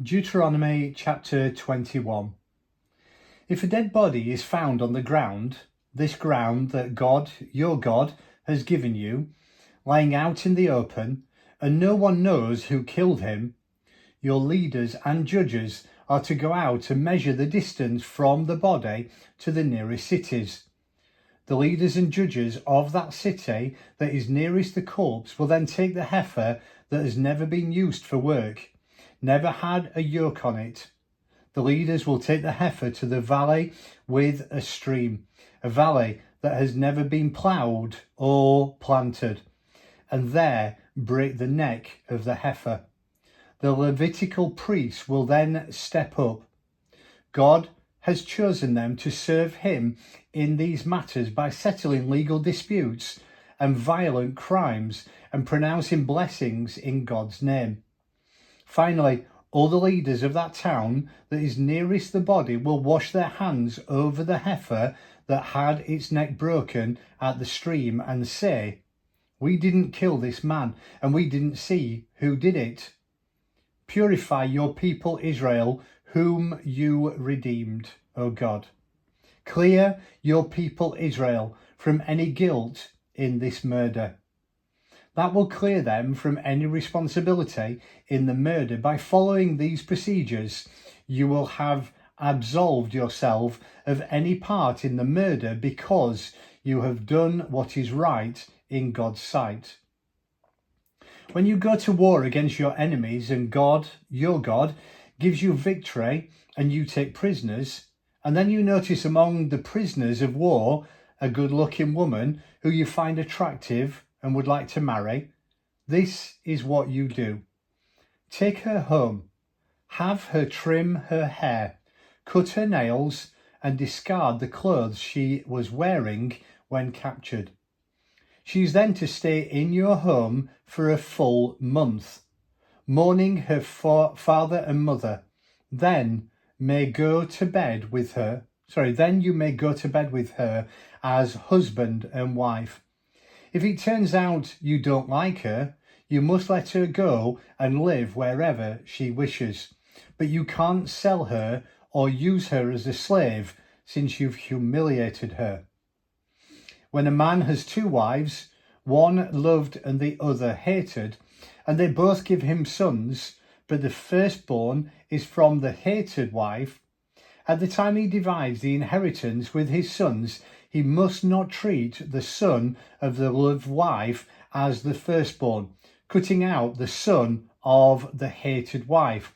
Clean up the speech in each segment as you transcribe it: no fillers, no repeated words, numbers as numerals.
Deuteronomy chapter 21. If a dead body is found on the ground, this ground that God, your God, has given you, lying out in the open, and no one knows who killed him, your leaders and judges are to go out and measure the distance from the body to the nearest cities. The leaders and judges of that city that is nearest the corpse will then take the heifer that has never been used for work, never had a yoke on it. The leaders will take the heifer to the valley with a stream, a valley that has never been plowed or planted, and there break the neck of the heifer. The Levitical priests will then step up. God has chosen them to serve him in these matters by settling legal disputes and violent crimes and pronouncing blessings in God's name. Finally, all the leaders of that town that is nearest the body will wash their hands over the heifer that had its neck broken at the stream and say, "We didn't kill this man, and we didn't see who did it." Purify your people Israel, whom you redeemed, O God. Clear your people Israel from any guilt in this murder. That will clear them from any responsibility in the murder. By following these procedures, you will have absolved yourself of any part in the murder because you have done what is right in God's sight. When you go to war against your enemies and God, your God, gives you victory and you take prisoners, and then you notice among the prisoners of war a good-looking woman who you find attractive and would like to marry, this is what you do. Take her home, have her trim her hair, cut her nails, and discard the clothes she was wearing when captured. She is then to stay in your home for a full month, mourning her father and mother. Then you may go to bed with her as husband and wife. If it turns out you don't like her, you must let her go and live wherever she wishes. But you can't sell her or use her as a slave, since you've humiliated her. When a man has two wives, one loved and the other hated, and they both give him sons, but the firstborn is from the hated wife, at the time he divides the inheritance with his sons, he must not treat the son of the loved wife as the firstborn, cutting out the son of the hated wife,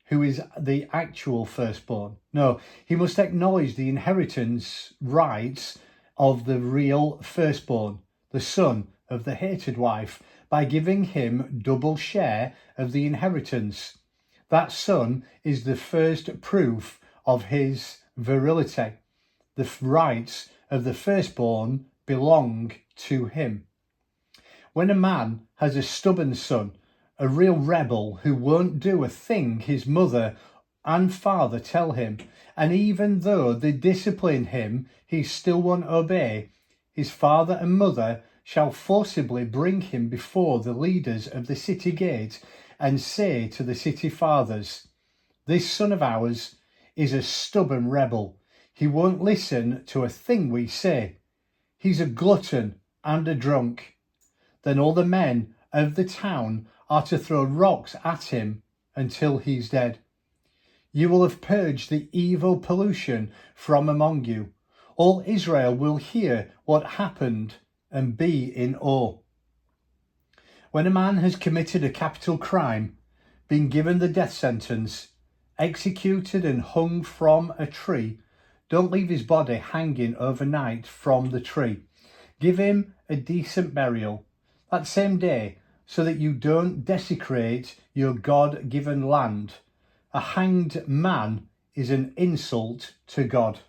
who is the actual firstborn. No, he must acknowledge the inheritance rights of the real firstborn, the son of the hated wife, by giving him double share of the inheritance. That son is the first proof of his virility. The rights of the firstborn belong to him. When a man has a stubborn son, a real rebel who won't do a thing his mother and father tell him, and even though they discipline him, he still won't obey, his father and mother shall forcibly bring him before the leaders of the city gate and say to the city fathers, "This son of ours is a stubborn rebel. He won't listen to a thing we say. He's a glutton and a drunk." Then all the men of the town are to throw rocks at him until he's dead. You will have purged the evil pollution from among you. All Israel will hear what happened and be in awe. When a man has committed a capital crime, been given the death sentence, executed and hung from a tree, don't leave his body hanging overnight from the tree. Give him a decent burial that same day, so that you don't desecrate your God-given land. A hanged man is an insult to God.